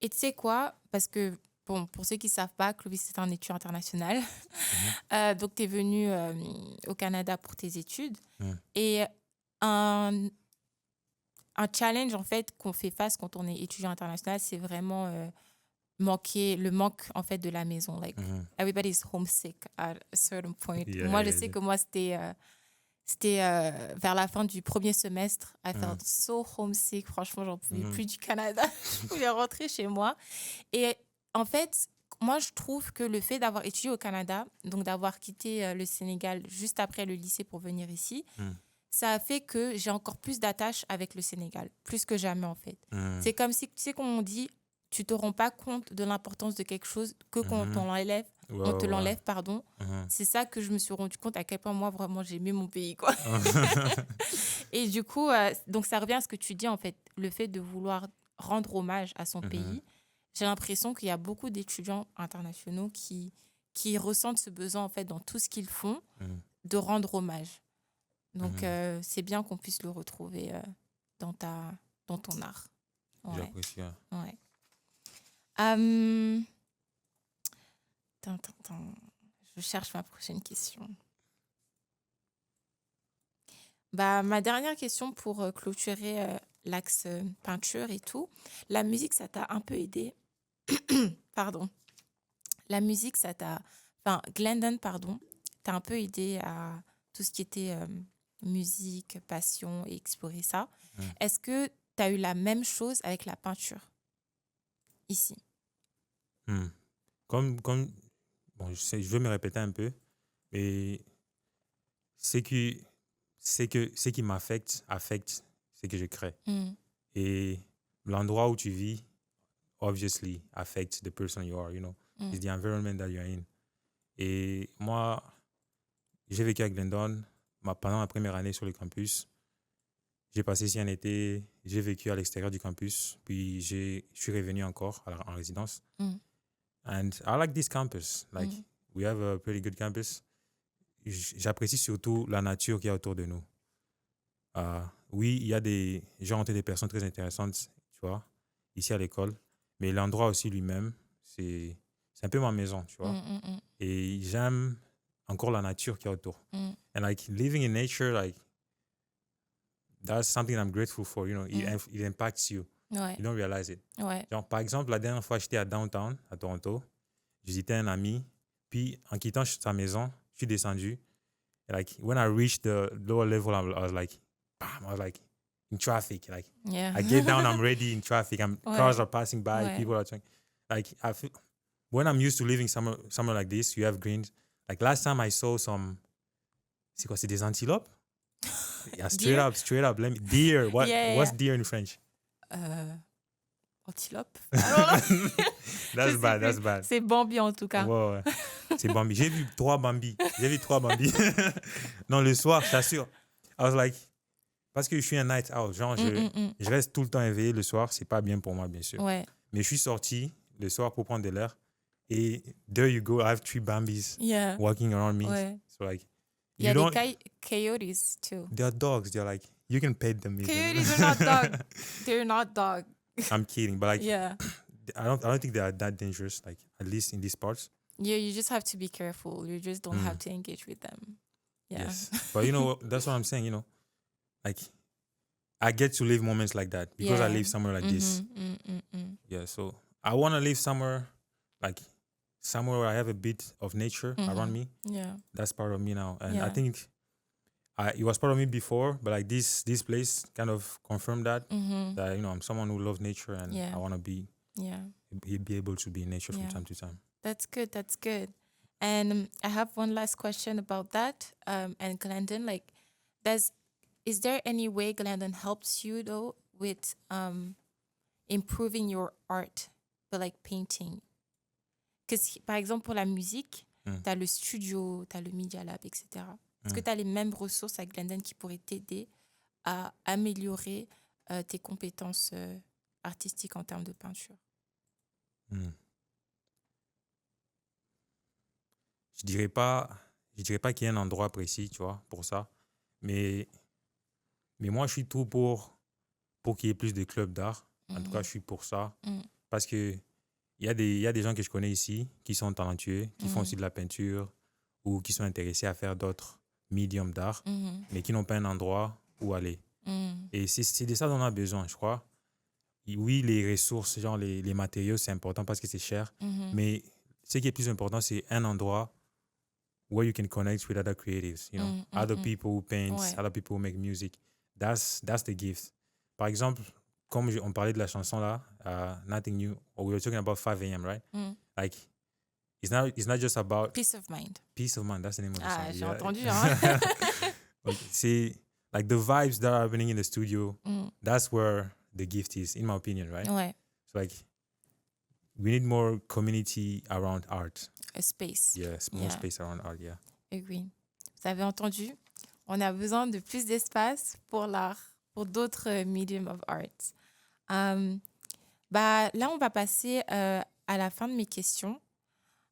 Et tu sais quoi? Parce que, bon, pour ceux qui ne savent pas, Clovis est un étudiant international. Donc, tu es venu au Canada pour tes études. Et un challenge, en fait, qu'on fait face quand on est étudiant international, c'est vraiment le manque, en fait, de la maison. Like, everybody's homesick at a certain point.
Yeah,
Moi, je
yeah,
sais
yeah.
que moi, c'était vers la fin du premier semestre. I felt so homesick. Franchement, j'en pouvais plus du Canada. Je voulais rentrer chez moi. Et en fait, moi, je trouve que le fait d'avoir étudié au Canada, donc d'avoir quitté le Sénégal juste après le lycée pour venir ici, ça a fait que j'ai encore plus d'attache avec le Sénégal, plus que jamais, en fait. C'est comme si, tu sais, comme on dit, tu ne te rends pas compte de l'importance de quelque chose que quand on l'enlève, on te l'enlève, pardon. C'est ça que je me suis rendu compte à quel point moi, vraiment, j'aimais mon pays, quoi. Et du coup, donc ça revient à ce que tu dis, en fait, le fait de vouloir rendre hommage à son pays. J'ai l'impression qu'il y a beaucoup d'étudiants internationaux qui ressentent ce besoin, en fait, dans tout ce qu'ils font, de rendre hommage. Donc, c'est bien qu'on puisse le retrouver dans ton art. Ouais.
J'apprécie.
Ouais. Je cherche ma prochaine question. Ma dernière question pour clôturer l'axe peinture et tout. La musique, ça t'a un peu aidé. Pardon. La musique, ça t'a... Enfin, Glendon, pardon, t'a un peu aidé à tout ce qui était musique, passion et explorer ça. Est-ce que tu as eu la même chose avec la peinture ici?
Bon, je vais me répéter un peu, mais ce qui affecte ce que je crée. Et l'endroit où tu vis, obviously, affects the person you are, you know. It's the environment that you're in. Et moi, j'ai vécu à Glendon pendant ma première année sur le campus. J'ai passé ici un été, j'ai vécu à l'extérieur du campus, puis je suis revenu encore en résidence. And I like this campus. Like, we have a pretty good campus. J'apprécie surtout la nature qu'il y a autour de nous. Oui, il y a des personnes très intéressantes, tu vois, ici à l'école, mais l'endroit aussi lui-même, c'est un peu ma maison, tu vois. Et j'aime encore la nature qu'il y a autour. And like living in nature, like that's something I'm grateful for, you know. It impacts you.
Ouais.
You don't realize it.
Ouais.
Genre, par exemple, la dernière fois, j'étais à Downtown, à Toronto. Je visitais un ami. Puis, en quittant sa maison, je suis descendu. And like, when I reached the lower level, I was like, bam, I was like in traffic. Like,
Yeah.
I get down, I'm ready in traffic. Cars are passing by,
Ouais.
people are trying. Like, I feel, when I'm used to living somewhere like this, you have greens. Like, last time I saw some, c'est quoi, c'est des antilopes? Yeah, straight up. Deer. What's deer in French?
Antilope. That's
That's bad.
C'est Bambi en tout cas.
Ouais. C'est Bambi. J'ai vu 3 Bambi. Non, le soir, je t'assure. I was like, parce que je suis un night owl. Genre, je reste tout le temps éveillé le soir. C'est pas bien pour moi, bien sûr.
Ouais.
Mais je suis sorti le soir pour prendre de l'air. Et there you go, I have 3 Bambis
Yeah.
walking around me.
Ouais.
So like,
Il y a des coyotes too.
they're dogs. They're like, you can pet them. even.
Coyotes are not dog. They're not dog.
I'm kidding, but like,
Yeah.
I don't think they are that dangerous. Like, at least in these parts.
Yeah, you just have to be careful. You just don't have to engage with them. Yeah.
Yes. But you know, that's what I'm saying, you know. Like, I get to live moments like that because I
Yeah.
live somewhere like this. Yeah, so I want to live somewhere where I have a bit of nature around me.
Yeah.
That's part of me now. And
Yeah.
I think it was part of me before, but like this place kind of confirmed that, that, you know, I'm someone who loves nature and
Yeah.
I want to be
Yeah.
be able to be in nature
Yeah.
from time to time.
That's good. That's good. And I have one last question about that. And Glendon, like, is there any way Glendon helps you though with improving your art, but like painting? Parce que par exemple pour la musique, tu as le studio, tu as le Media Lab, etc. Est-ce que tu as les mêmes ressources à Glendon qui pourraient t'aider à améliorer tes compétences artistiques en termes de peinture?
Je dirais pas qu'il y ait un endroit précis, tu vois, pour ça. Mais moi, je suis tout pour qu'il y ait plus de clubs d'art. En tout cas, je suis pour ça. Parce que il y a des gens que je connais ici qui sont talentueux, qui font aussi de la peinture ou qui sont intéressés à faire d'autres médiums d'art, mais qui n'ont pas un endroit où aller. Et c'est de ça dont on a besoin, je crois. Oui, les ressources, genre les matériaux, c'est important parce que c'est cher. Mais ce qui est plus important, c'est un endroit where you can connect with other creatives, you know, other people who paint,
Ouais.
other people who make music. That's the gift. Par exemple, comme on parlait de la chanson là, Nothing New, or we were talking about 5 a.m., right? Like, it's not just about
Peace of mind.
peace of mind. That's the name of the song.
Ah, j'ai
Yeah.
entendu. Hein?
Like, see, like the vibes that are happening in the studio, that's where the gift is, in my opinion, right?
Ouais,
So like, we need more community around art.
a space.
Yes, more
Yeah.
space around art, yeah.
Oui. Vous avez entendu? On a besoin de plus d'espace pour l'art, pour d'autres medium of art. Là, on va passer à la fin de mes questions.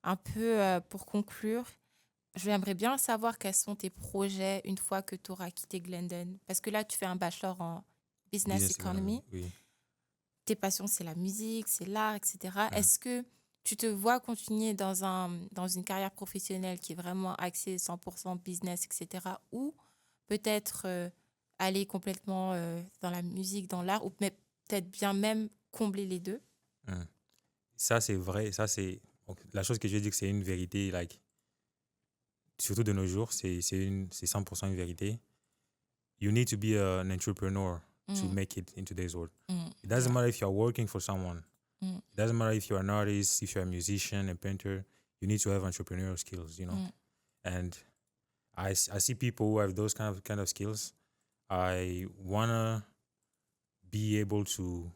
Un peu pour conclure, j'aimerais bien savoir quels sont tes projets une fois que tu auras quitté Glendon. Parce que là, tu fais un bachelor en business economy.
Oui.
Tes passions, c'est la musique, c'est l'art, etc. Est-ce que tu te vois continuer dans une carrière professionnelle qui est vraiment axée 100% business, etc. Ou peut-être aller complètement dans la musique, dans l'art, ou peut-être bien même combler les deux?
Ça, c'est vrai. Ça, c'est la chose que je veux dire que c'est une vérité, like, surtout de nos jours, c'est 100% une vérité. You need to be an entrepreneur to make it in today's world. It doesn't matter if you're working for someone. It doesn't matter if you're an artist, if you're a musician, a painter. You need to have entrepreneurial skills, you know. And I see people who have those kind of skills. I wanna be able to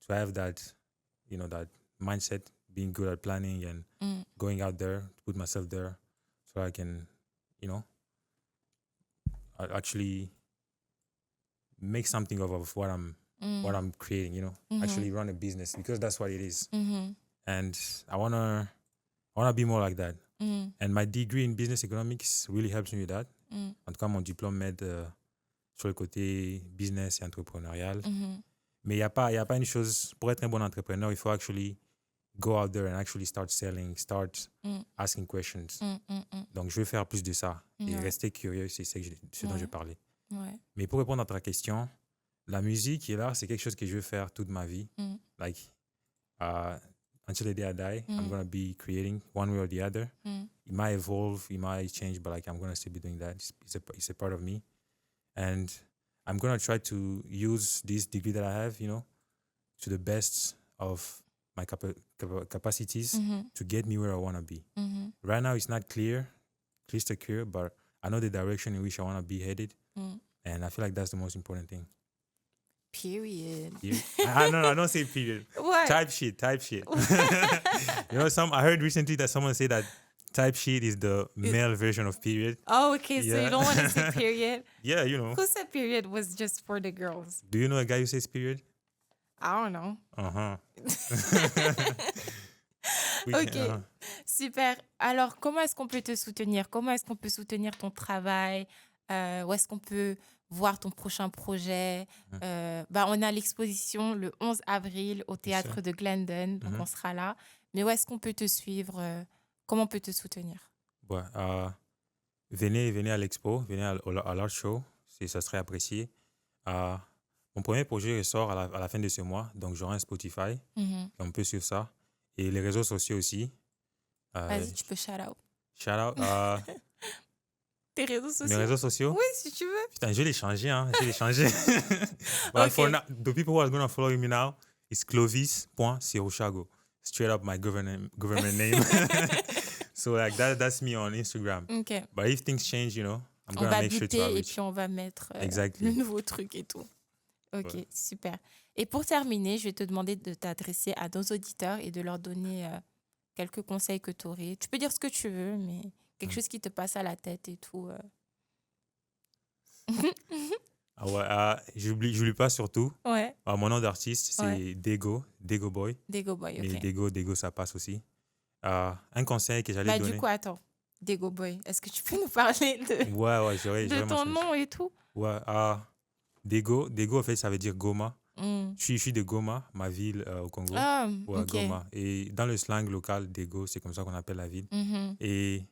have that, you know, that mindset, being good at planning and going out there, to put myself there, so I can, you know, actually make something of what I'm creating, you know, actually run a business, because that's what it is. And I wanna be more like that. And my degree in business economics really helps me with that. En tout cas, mon diplôme m'aide sur le côté business et entrepreneurial. Mais il n'y a pas une chose, pour être un bon entrepreneur, il faut actually go out there and actually start selling, start asking questions. Donc, je vais faire plus de ça et rester curieux, c'est ce dont je parlais.
Ouais.
Mais pour répondre à ta question, la musique et l'art, c'est quelque chose que je veux faire toute ma vie. Like, until the day I die, I'm going to be creating one way or the other. It might evolve, it might change, but like, I'm going to still be doing that. It's a part of me. And I'm going to try to use this degree that I have, you know, to the best of my capacities to get me where I want to be. Right now, it's not crystal clear, but I know the direction in which I want to be headed. And I feel like that's the most important thing.
Period.
No, I don't say period.
What?
Type shit. You know, I heard recently that someone said that type shit is the male version of period.
Oh, okay. So
Yeah.
you don't want to say period?
Yeah, you know.
Who said period was just for the girls?
Do you know a guy who says period?
I don't know. Ok. Super. Alors, comment est-ce qu'on peut te soutenir? Comment est-ce qu'on peut soutenir ton travail? Où est-ce qu'on peut voir ton prochain projet? On a l'exposition le 11 avril au théâtre de Glendon, donc on sera là. Mais où est-ce qu'on peut te suivre? Comment on peut te soutenir?
Ouais, venez à l'expo, venez à l'art show, ça serait apprécié. Mon premier projet ressort à la fin de ce mois, donc j'aurai un Spotify, et on peut suivre ça. Et les réseaux sociaux aussi.
Vas-y, tu peux shout out.
Shout out.
Tes réseaux sociaux?
Mes réseaux sociaux?
Oui, si tu veux.
Putain, je vais les changer, hein. But
Okay.
for now, the people who are going to follow me now, It's Clovis.Sirochago. Straight up my government name. So like that's me on Instagram.
Ok.
But if things change, you know, I'm
On
gonna
va
make sure to
biper et
outreach.
puis on va mettre
Exactly.
le nouveau truc et tout. Ok,
Ouais.
super. Et pour terminer, je vais te demander de t'adresser à nos auditeurs et de leur donner quelques conseils que tu aurais. Tu peux dire ce que tu veux, mais quelque chose qui te passe à la tête et tout.
Ah ouais, j'oublie pas surtout.
Ouais,
Mon nom d'artiste, c'est
Ouais.
Dego Boy.
Dego Boy,
Mais
ok.
Dego, ça passe aussi. Un conseil que j'allais
Bah,
donner.
du coup, attends. Dego Boy, est-ce que tu peux nous parler
Ouais, j'aurais
de ton
mentionné.
nom et tout?
Ouais, Dego, en fait, ça veut dire Goma.
Hmm.
Je suis de Goma, ma ville au Congo.
Ah,
Ouais,
ok.
Goma. Et dans le slang local, Dego, c'est comme ça qu'on appelle la ville.
Mhm.
Et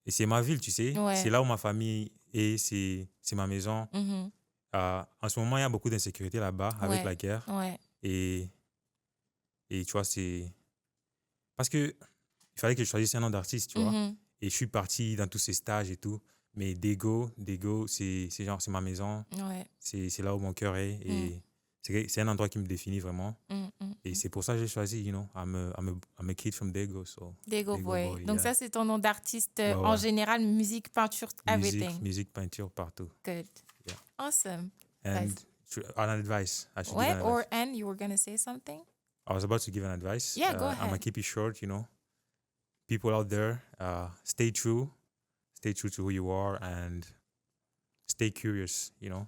c'est ma ville, tu sais.
Ouais.
C'est là où ma famille est, c'est ma maison.
Mhm.
En ce moment, il y a beaucoup d'insécurité là-bas avec
Ouais.
la guerre.
Ouais.
Et tu vois, c'est... Parce que il fallait que je choisisse un nom d'artiste, tu vois.
Mhm.
Et je suis parti dans tous ces stages et tout. Mais Dego, c'est genre, c'est ma maison.
Ouais.
C'est là où mon cœur est. Et c'est un endroit qui me définit vraiment. Et c'est pour ça que j'ai choisi, you know, I'm a kid from Dego. So,
Dego
Dego
Boy.
Boy,
Donc
yeah.
ça, c'est ton nom d'artiste
Ouais,
en
ouais.
général, musique, peinture, everything.
Musique, peinture, partout.
Good.
Yeah.
Awesome.
And
Nice.
an advice. I should give
Ouais,
an
or
advice.
and you were going to say something?
I was about to give an advice.
Yeah, go
I'm going to
ahead.
keep it short, you know. People out there, stay true. Stay true to who you are and stay curious, you know.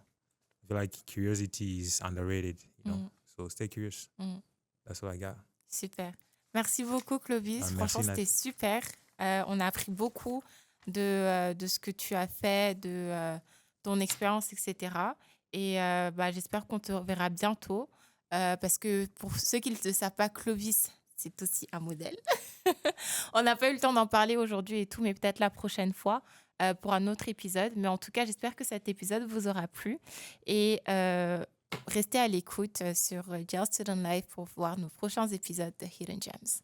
I feel like curiosity is underrated, you know. So stay curious. That's what I got.
Super. Merci beaucoup, Clovis.
Merci,
Franchement,
Nat.
c'était super. On a appris beaucoup de ce que tu as fait, de ton expérience, etc. Et bah, j'espère qu'on te reverra bientôt. Parce que pour ceux qui ne le savent pas, Clovis, c'est aussi un modèle. On n'a pas eu le temps d'en parler aujourd'hui et tout, mais peut-être la prochaine fois pour un autre épisode. Mais en tout cas, j'espère que cet épisode vous aura plu. Et restez à l'écoute sur Gel Student Life pour voir nos prochains épisodes de Hidden Gems.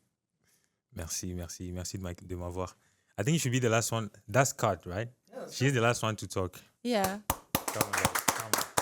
Merci de m'avoir. I think you should be the last one. That's Kat, right? She's the last one to talk.
Yeah.
Come on, guys. Come on.